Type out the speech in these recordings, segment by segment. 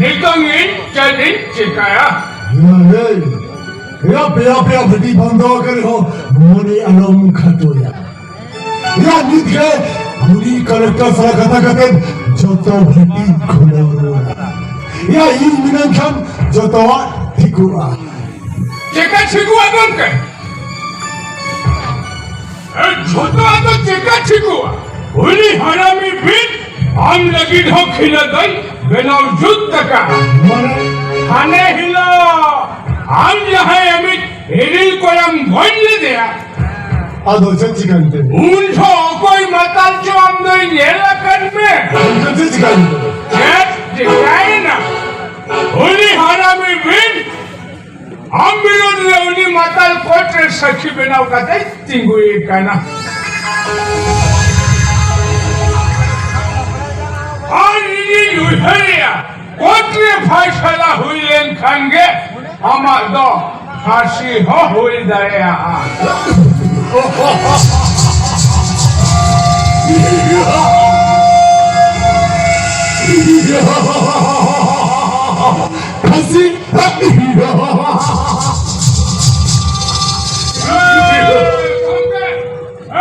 nikangin jadi cikaya. Ya pia beti bando kari ho muni anom khatuya. Ya nitke muni kolektor sara kata joto beti khuloro. Ya in minangkan joto tikura. Cika cikua dongke. Joto atau cika cikua. Uni harami bin am lagi dhok hila dai benau jutta ka. Hane hila. हम यहाँ अमित हिरिल कोलम बोलने दिया आदो चंची करते उनको कोई मताल जो हम दो येला कर में चंची करते क्या दिखाए ना उन्हीं हरा में बिन हम बिलों ने उन्हीं मताल कोटे सखी बनाओ करते तिंगु ये करना और इन्हीं युद्धरिया कोटे फाइसला हुई लेन खांगे हमार दो फांसी हो हुई दरिया फांसी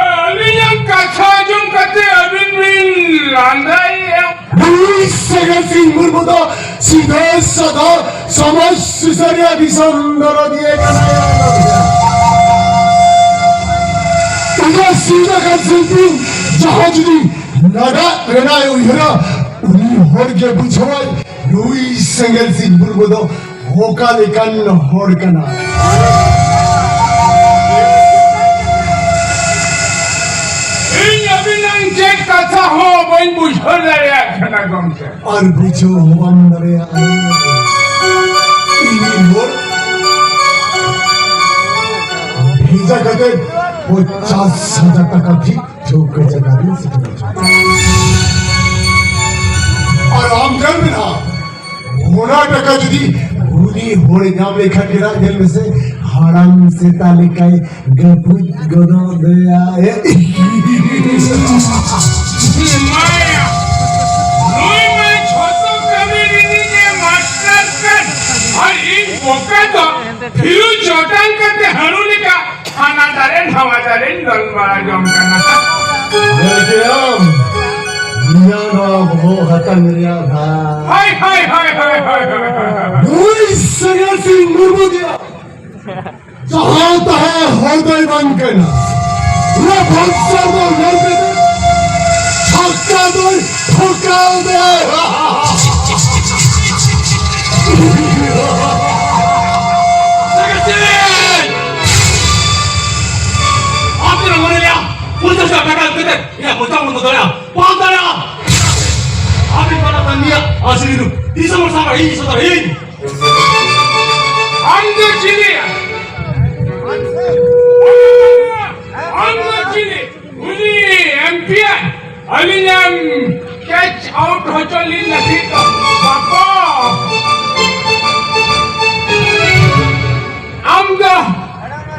अलियम कथा जुम कते अबिन बिन लांदाई सिंह मुर्मुदो सीधे सदा समाज सुसरिया दिसंदर दिए कनाया इधर सीधा का सिंह जहाज़ी नड़ा रेनाय उयरा उन्हीं होड़ के बुझवाई लुई सिंगल सिंह मुर्मुदो होका लेकन होड़ कना कथा हो बन बुझो दरिया खना गम से और बुझो वन दरिया इन्हीं मोर भेजा कते 50,000 टका भी ठोक जगह दी और आम कर बिना होना टका जुदी उन्हीं होड़े नाम लेखा गिरा दिल में से हराम से तालिकाई गपुत गनो दया माया नोई में छोटो कम्युनिटी के मास्टर कर और इन बोका तो फिरू छोटन करते हनुली का खाना दारें हवा दारें दल बड़ा जम करना Welcome. Niano bo hatan riya bha. हाय Luis Singhal Singh Murmu दिया. जहाँ तहाँ हृदय बन करना. ये भक्सा दो लड़के दे. छक्का दो ठोका दे. आपने मरे लिया. मुझे सब टका देते. ये मुझे मुझे दरिया. पांच दरिया. आपने पता तंदिया. आशीर्वाद. तीसरा वर्ष का ही सदर ही. अंदर चिलिया उन्हीं एमपीएन अलियम कैच आउट हो चली नहीं तो पापा हम तो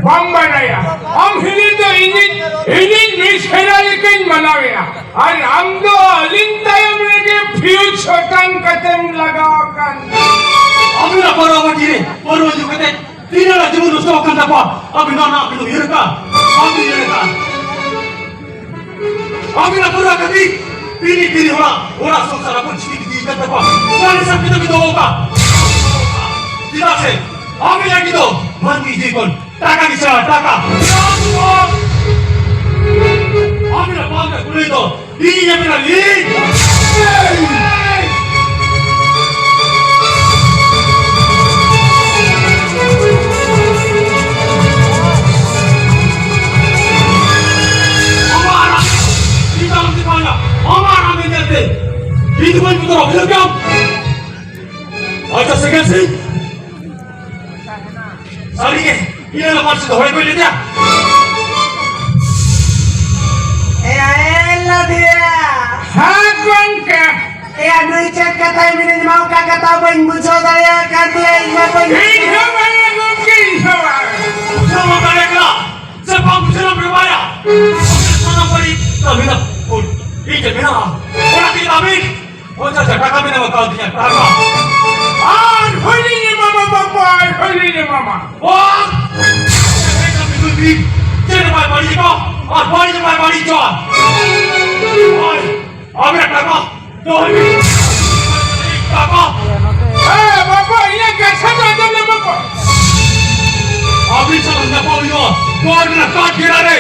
बम्बई आया हम हिली तो इन्हीं मिस खेला लेकिन मनावेया और हम तो अलिंग टाइम लेके फ्यूज छोटन कदम लगाओ कर आपने ना परवाह किए. परवाह जो कहते. तीन लाख जीवन उसको वक्त था. अभी ना अभी तो ये रखा. अभी ये रखा. अभी ना परवाह कभी. पीनी होला संसार अपन चिकी करता था. कौन सब कितो होगा. जिला से अभी लगी तो मन की जीवन टाका की चाह टाका. अभी ना पाल का कुली तो ये मेरा lead. Itu pun betul betul kam. Aja sekian sih. Sorry ke, ini lepas sudah boleh boleh dia. Elah dia. Hagon ke Aduh icat kata ini mau kakak tahu yang bujo daya kan dia ini pun. Ingah mungkin sama. Sama kalian lah. Sebab bujo berbahaya. Mana pun tapi tak pun. Ini jenis apa? Orang kita ambil. Orang cakap kami nak kau dia. Tahu. বাড়ি চল আমি টাকা টাকা বাবা ইয়ে গেছে না বাবা আমি চালান না পাবো তোর না কাট গিরা রে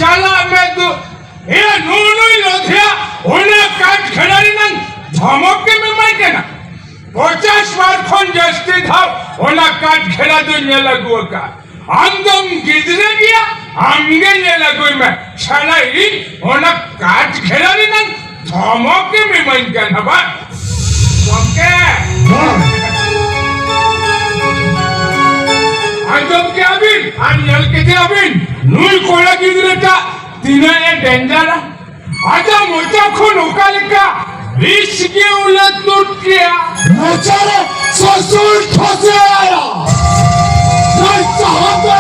चला मैं तो ये नूनू लोधिया उन्हें काट खिलाड़ी ना धमक के में मार के ना 50 बार खोन जस्ती था उन्हें काट खिला तो ये लगुआ का आंदम किधरे गया आंगे ये लगुई में चला ही उन्हें काट खिलाड़ी ना धमक के में मार के ना बात समझे आंदम क्या बिन आंजल के क्या बिन নুই কোলা কিদরেটা তিনায়ে ডেঞ্জার আজা মোটা খুন ওকালিকা বিশ কে উলে টুটিয়া मोचारे ससुर ठसे आया नहीं चाहता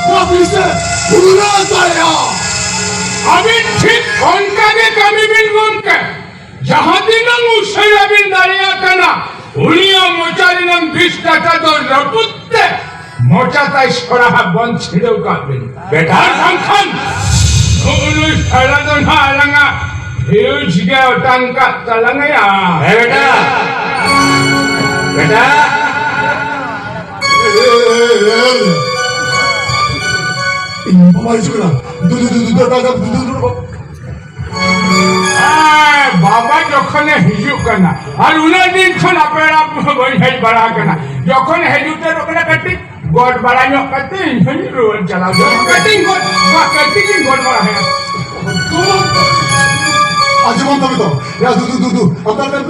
कभी से भूला गया আমি ঠিক কোনকাগে কামি বিন গমকে जहां দিনং উসেরা বিন দাঁড়িয়া কানা উনিয়া মোচারি নাম 20 টাকা তো রপুত্তে মোচা তাই সরাহা বন্ধ ছিড়েও কাটবেন বেটা খান নুনু সারা তো না আলাঙ্গা হিউজ গে টাঙ্কা তালাঙ্গা বেটা বেটা বাবা ইসুরা বাবা যখন হিজু কানা আর উনার দিন খন আপনারা বই ভাই বাড়া কানা যখন হেজুতে ওখানে কাটি গড বাড়ানো কাটতে ইঞ্জিন রোল চালাও কাটিং গড কাটিং গড বাড়া है আজীবন তবে তো আপনার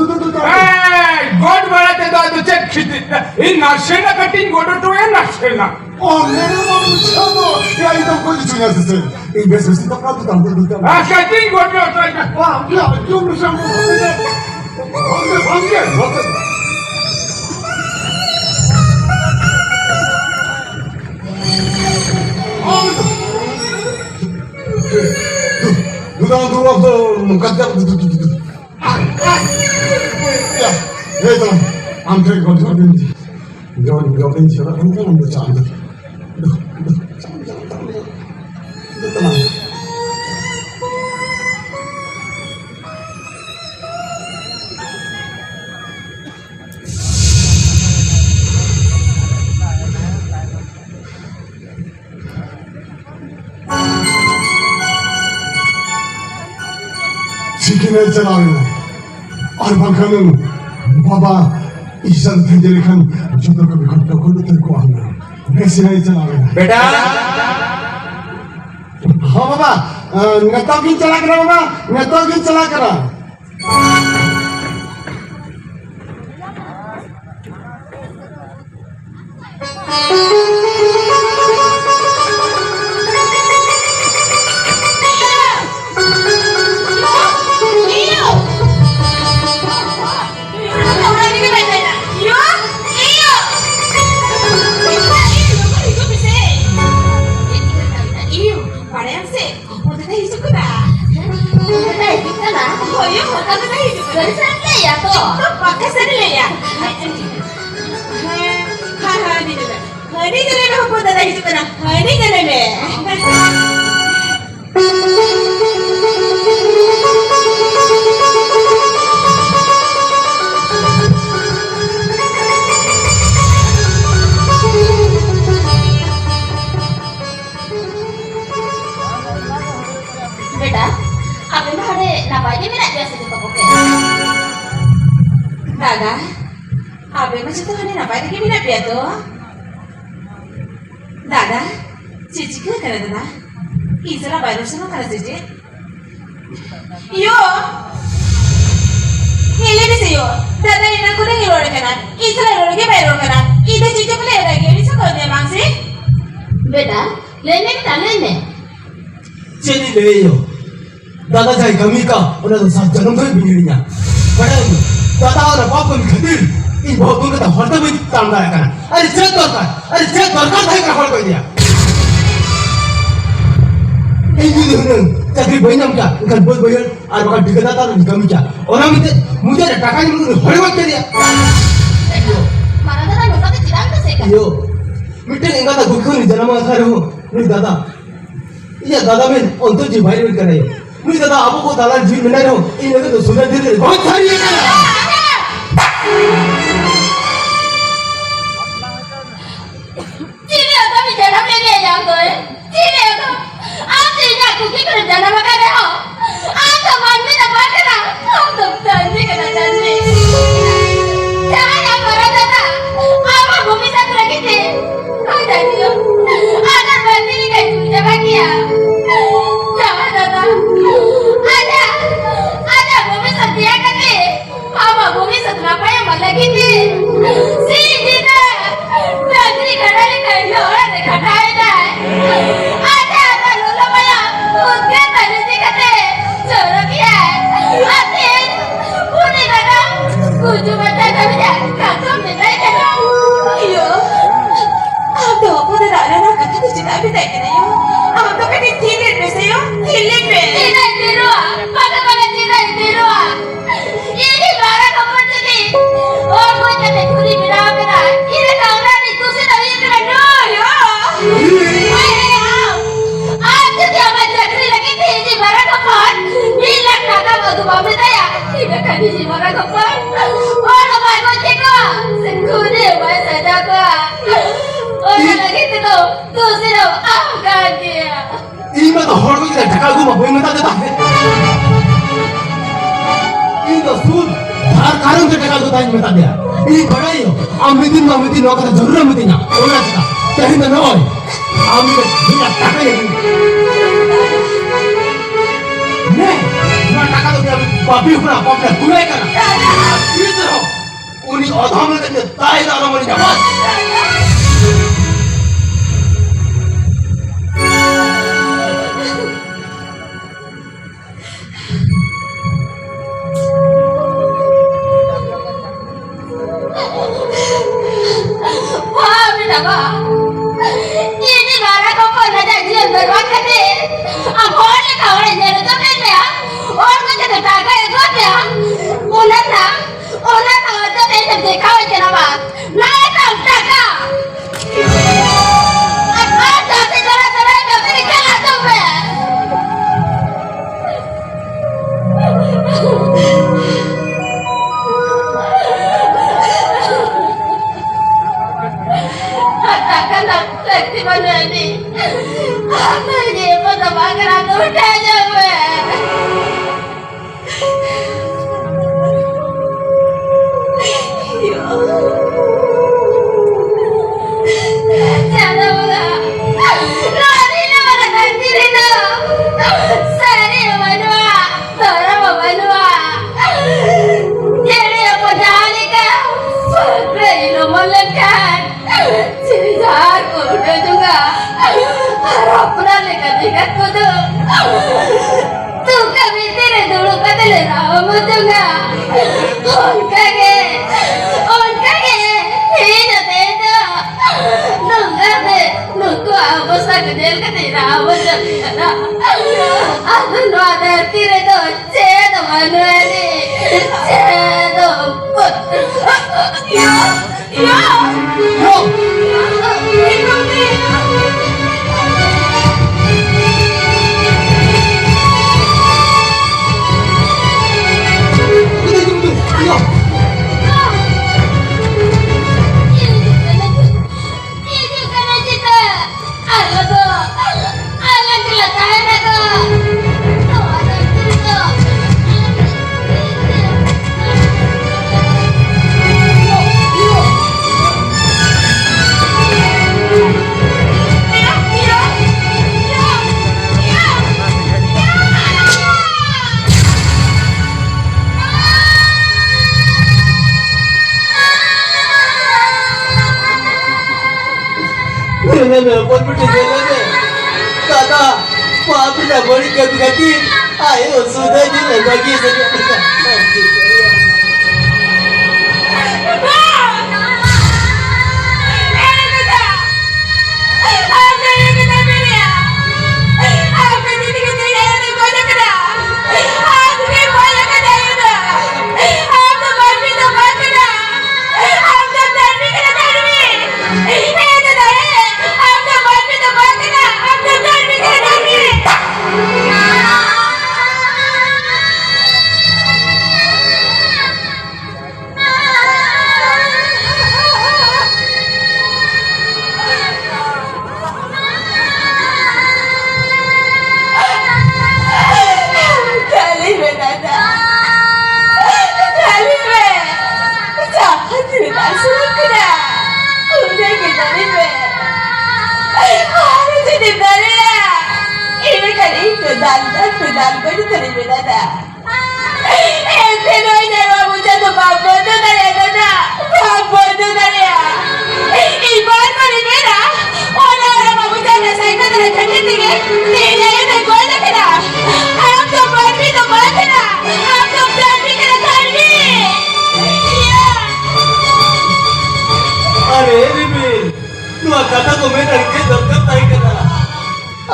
গড বাড়াতে দাও তো চেক খিতে এই নাশে না কাটিং গড তো এ নাশে না অনেক মানুষ তো এই তো কই চলে আসছে এই বেশ বেশি তো প্রাপ্ত দাম দিতে কাটিং গড তো বাহ কি হবে তুমি সামনে ভাঙে চিকেনের চালাবে আর বাখান বাবা ঈশান থেকে লেখান যত কবি ঘটনা করলো তোর কোয়া না বেশি নাই চালাবে বেটা हाँ बाबा नेता की चला करा बाबा नेता की चला करा बेटा आपने भाड़े ना पाएंगे मेरा जैसे तो पकोगे दादा आपने मुझे तो हने ना पाएंगे मेरा पिया तो दादा चीची क्या करे दादा इसरा बाइरों से ना करे चीची यो ये भी सही हो दादा ये ना कुछ ही रोड करना इसरा रोड के बाइरों करना इधर चीची को ले रहे हैं इसे कर दे मांग से बेटा लेने की ताले में चेनी ले यो दादा जाए कमी का उन्हें तो साथ जन्म से बिगड़िया बड़ा दादा और बाप को खतीर इन बहुतों का तो हरता भी तांडा है करना अरे चेक दरकार था क्या हर कोई दिया ini dengan cakri banyak क्या इनका बहुत banyak और बाहर दिखता था तो कमी क्या और हम इधर मुझे टका नहीं मिल रहा है क्या dia मारा Iyo, meeting enggak tak gukun ni jangan makan ru, ni dada. Iya dada men, untuk jibai ru kan ayo. Ni dada apa ko dalam jibai mana ru, ini tu sudah diri, बहुत सारी है kan. Cini atau bicara lagi yang tu, cini atau, apa ini aku kira jangan makan ru. Aku mandi tak makan ru, aku janji kena janji. Jangan yang berat dada, apa bumi tak lagi ni. Ada dia, ada mandi ni kayu jangan kia. Jangan dada, ada bumi setia kan ni. Apa bumi setia apa yang lagi ni? Si Jina, janji kena ni kayu orang ni kena ada. Ada lulu maya, mungkin tadi ni kata, jorok ya. Atin, puni dada, kuju macam kami dah kacau minta kena. Iyo. Aku apa dah ada nak kata tu cina apa tak kena yo. Aku kan ini tilir besayo, tilir be. Cina tiru ah, pada cina tiru ah. Ini barang kamu jadi. Oh, kau jadi kuri bina. Ini orang ni tu sih dah ini kena no yo. Aku dia macam kiri lagi ni ini barang kapan. Bila kata kau tu bawa saya, ini kan ini barang kapan. Oh, lepas kau cakap, sekuni buat saja kau. Orang lagi tu sih tu angkat dia. Ini mah tu orang kita jaga gua, boleh minta dia tak? Ini tu sud, har karang kita jaga gua tak minta dia. Ini bagai yo, amitin lo kata jurur amitinnya, orang cakap, jadi mana oi, amit dia tak kaya ni. Nih, nak tak kata dia babi pun apa pun gulai kan? Ini tu, uni orang ni kan tay dah orang ni jabat. Wah, minta ini barang kau pun ada jion berbuat kata. Apa ni kau orang jadi tu kan ya? Orang tu jadi tak kaya tu ya? Orang tu jadi kau jadi apa? Nak tahu tak kau? Apa jadi cara kau jadi kalah tu be? Katakan tak di mana ni? Apa ni pada makan aku dah jawa. Jangan buka. Lari ni mana nanti ni tu? Sari mana? Tora mana? Jadi apa jalan kau? Pergi nomorkan. Jadi aku udah juga. Harap pernah dekat tu tu. Tu kami tidak dulu kata lera juga. On kage, ini tu. Nunggu apa sakit kata lera juga. Aku ada tidak tu. Ceda mana ni? Ceda pun. Ya. Buat berjalan kata maaf dah beri kaki ayo sudah je bagi saja. Hey! रे दादा ऐसे नहीं देवा मुझे तो बाप बोलते ना दादा बाप बोलते ना ये बार पर मेरा और ना मुझे ना साइकिल ना चलने देंगे नहीं नहीं तो कोई ना करा हम तो बात भी तो बात है ना हम तो प्लान भी करा करनी अरे रिबिल तू कथा को मैं करके दरकार नहीं करा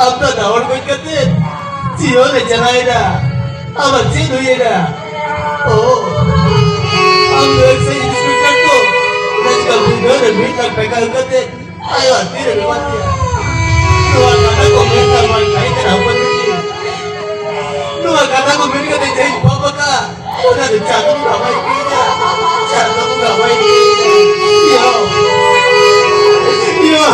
अब तो दावड़ कोई करते जियो ने चलाएगा अब अच्छी धुएगा ओ अब एक से इंस्पेक्टर को नच का वीडियो ने भी तक पैका करते आयो आती रे बात है तू कथा को मैं करवाई नहीं करा अपन तू कथा को मैं करते जाई बाबा का ओना ने चादू का भाई किया चादू का भाई यो यो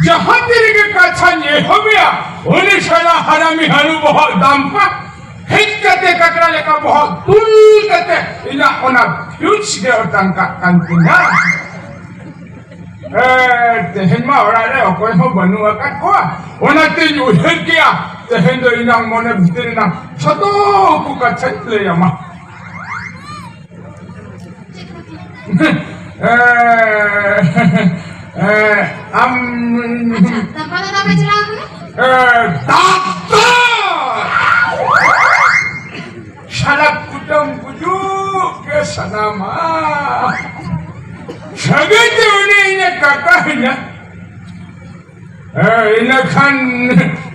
जहाँ तेरे के कच्छा ये हो गया उन्हें शाला हरामी हनु बहुत दाम का हिट करते ककरा लेकर बहुत दूर करते इना उना फ्यूज दे उतन का कंटिन्या तेहन मा और आले कोई हो बनु अकट को उना तीन उधर किया तेहन तो इना मोने भीतर इना छतो को कच्छा ले यमा शाला कुटुम कुजू के सनामा Ina kan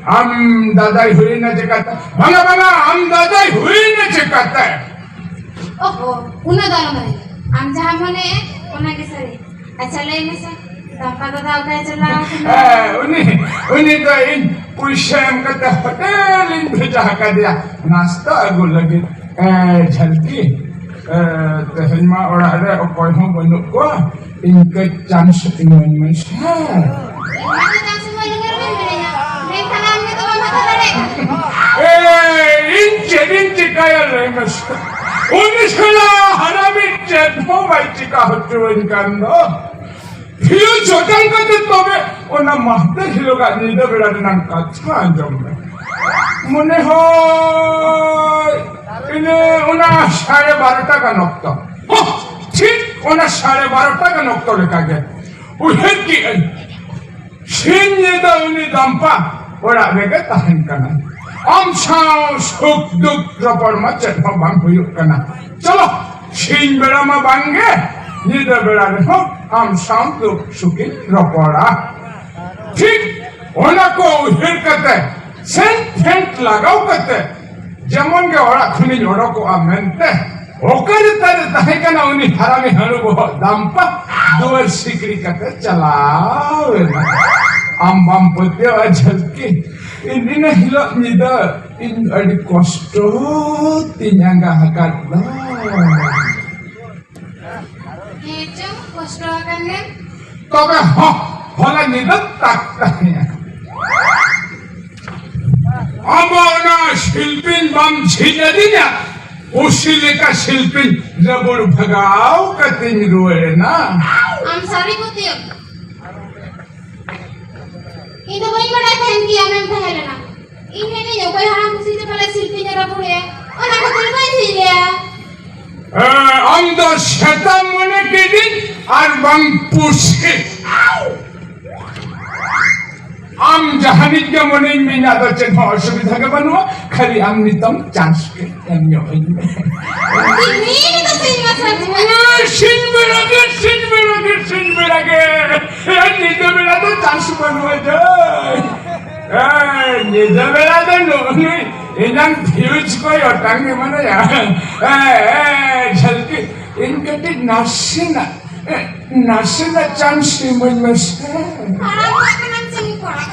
am dadai hui na cekata. Banga am dadai hui na cekata. ओहो उन्हें दोनों में हम जहाँ मने उन्हें किस रे अच्छा ले में से तंपा तो दाव का चला उन्हें तो इन पुष्यम करते होटल इन भेजा कर दिया नाश्ता अगुल लगे झलकी तो हिमा और हरे कोई हो बनो को इनके चांस इनमें में से माने चांस में लगे में नहीं खाना हमने तो मत करे इन चेरिन चिकाया ले में से उन्हें हरामी चेत मोबाइल चिका होते हुए इनका नो फिर जोतन करते तो बे उन्हें महत्व हिलोगा निदा बेड़ा दिनां कच्चा अंजम में मुने हो इन्हें उन्हें 12:30 का नोक्ता ठीक उन्हें 12:30 का नोक्ता लिखा गया उन्हें की शीन निदा उन्हें दंपा और आगे के ताहन करना am sao suk duk rapor macet ma bang huyuk kana chalo shin bela ma bange ni da bela ho am sao duk sukin rapora ठीक ona ko uhir kate sen fent lagao kate jemon ge ora khuni ora ko amente okare tare tahe kana uni harami haru bo dampa duar sikri kate chalao am bam putya ajhalki ini na hilak nida in adi kosto tinyangga hakat lah. itu kosto kan ne Tapi hola nida tak tanya. Amana shilpin bam chhijadinya usile ka shilpin jabur bhagao katin ruwe na. हम सारी पुतियो itu कोई बड़ा fan किया मैं पहले ना इन्हें नहीं जो कोई हराम किसी से पहले शिल्पी जरा पूरे और ना कोई कोई थी गया Anda setan mana kedin arbang pushe. Am jahanit ke mana ini ada cenah asubidha ke banua khali am nitam chance ke emyo ini. ini तो सही मसला Sin berage. Ini tu bela tu chance banua jai. Ini tu bela tu ni. Inang fuse ko yo tangi mana ya. Jalki इनके T नासिना chance में से हराम का नाम चंगी पड़ा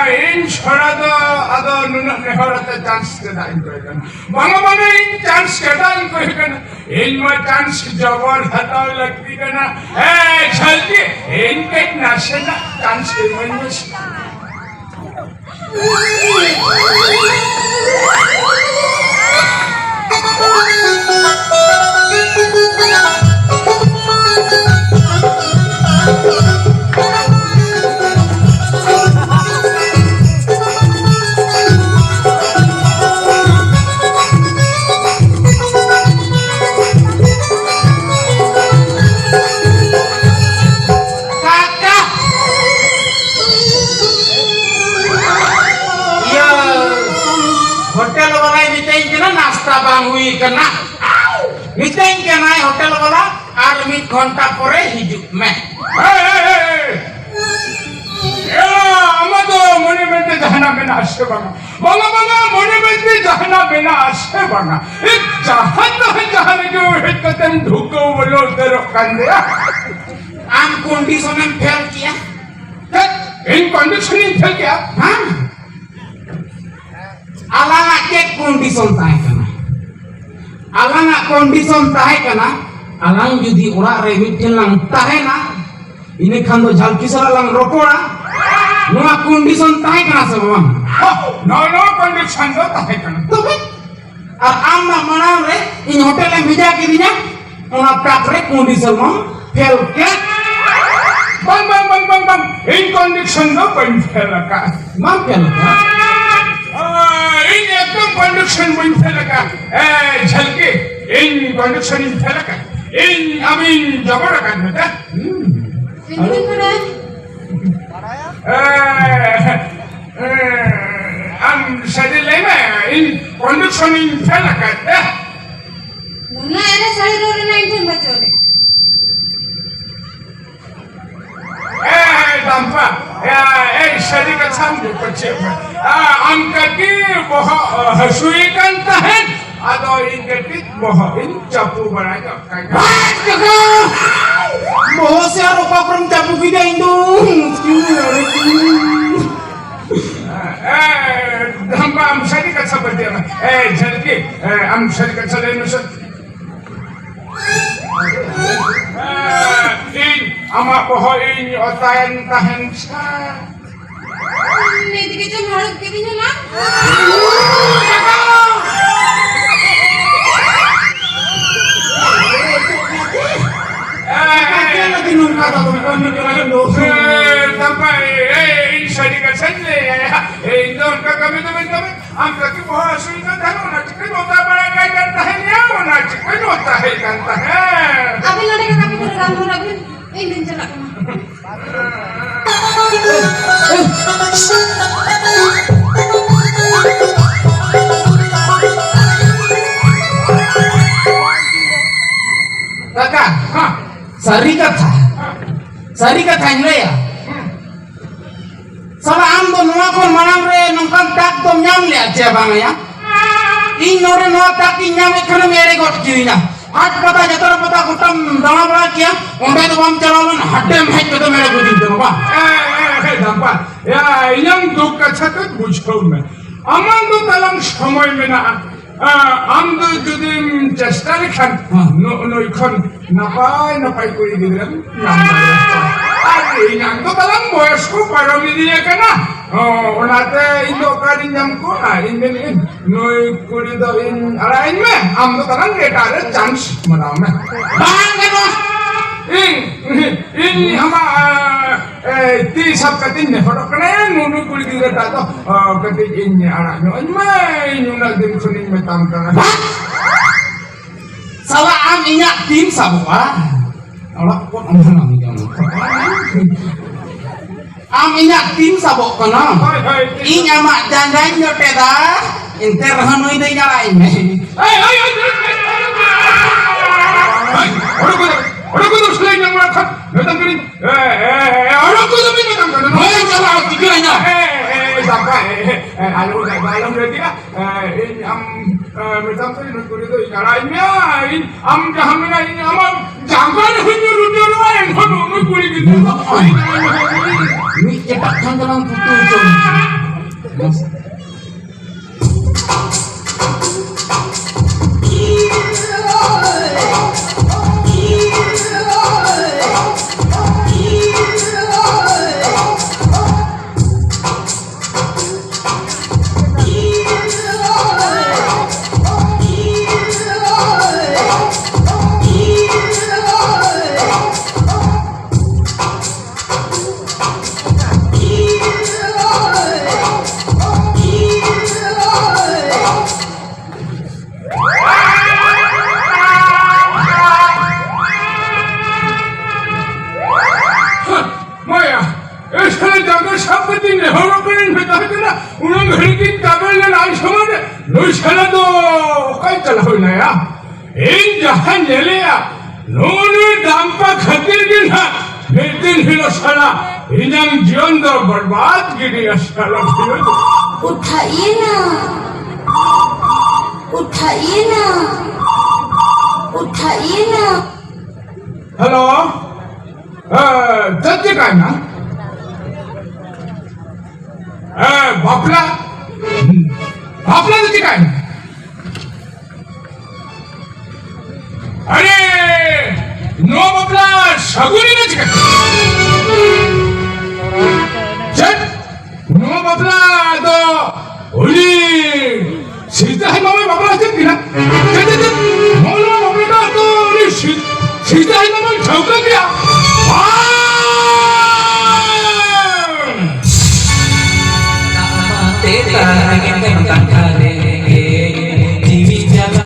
इन छोड़ा तो अदो नुना नेहरते चांस के ना इनको है मानो इन चांस के ना इनको है इन में चांस जबर हटाओ लगती है ना चलती इनके नासिना चांस में से kena meeting kena hotel wala ar mid घंटा pore hijuk me amado monument jahana bena ashe banga monument jahana bena ashe banga ek jahan jo hekaten dhuko bolo tero kandya am condition में fail किया in condition in fail kiya ha alanga ke condition tahe kana alanga condition tahe kana alang judi ora re mitten lang tahe na ini khan do jhalki sala lang ropora noa condition tahe kana sa mama no condition do tahe kana tobe ar amma mana re in hotel e bheja ke dinya ona takre condition mo fail ke bang in condition do pain fail ka ma fail ka in ekdam condition pain fail ka jhalki in condition in fail ka in amin jabar ka beta Pintu mana? am sadi lema in condition in fail ka Muna era 19:30 बजे dampa sari ka sam du pache am ka ki boh hasui kan tahen ado in ketik boh in capu barai ka Boh siapa kau capu kita itu? dampa am sari ka sabati jalki am sari ka salai nusat in ama boh in otayan tahen sa Ini kita harus kirinya lah. Lagi nunggu kata tuh sampai sari ka sanle don ka kami am ka ki boh asui ka thano na chicken ota bada kai kan tahen ya na chicken ota hai kan tahen Abang ada kata kita rambu lagi. Ini celak kemana? Kakak, sari kata ini ya. Salah am tu nuah kon manang re nongkan tak tu nyam lihat siapa ya? Ini orang nuah tak nyam ikan mere got kirinya. Hat pata jatra pata kutam dalam lagi ya. Orang itu am jalan hadem hat itu mere gudin tu apa? dampa ya yang duka chakat bujhau me amang do dalam সময় mena am do judim chesta rekhan no ikhon napai kori dilam yang do dalam boyos ko parami diye kana onate indo karin jam ko in noi kori do in ara in me am do dalam retare chance mana me Bang keno. ini ama ti sab katin ne foto kene nunu kuli dire ta to katin ini anak nyo mai nyuna dim suning metam kana Salah am inyak tim sabua. Allah kok am sana mi jamu. Am inyak tim sabok kana. Inya mak jandan yo teda. Inter hanoi dei nyalain me. Orang kudu selain yang melakukan, datang kini. Orang kudu minum datang kini. Hei salah tiganya. Sampai, alu dah balam berarti ya. Ini am datang kini nak kudu itu caranya. Ini am jahamnya ini am jangan hunjur lain. Hunjur kudu gitu. Ini cepat jangan putus. Ingah Jiyon berbat gini ya salah itu. उठाइए ना Halo, jadi kan? Bapla jadi kan? Are, no bapla, saguni na jadi. No bapla do, uli, sita hai mama bapla jadi na. Jadi, no bapla do, uli sita hai mama chauka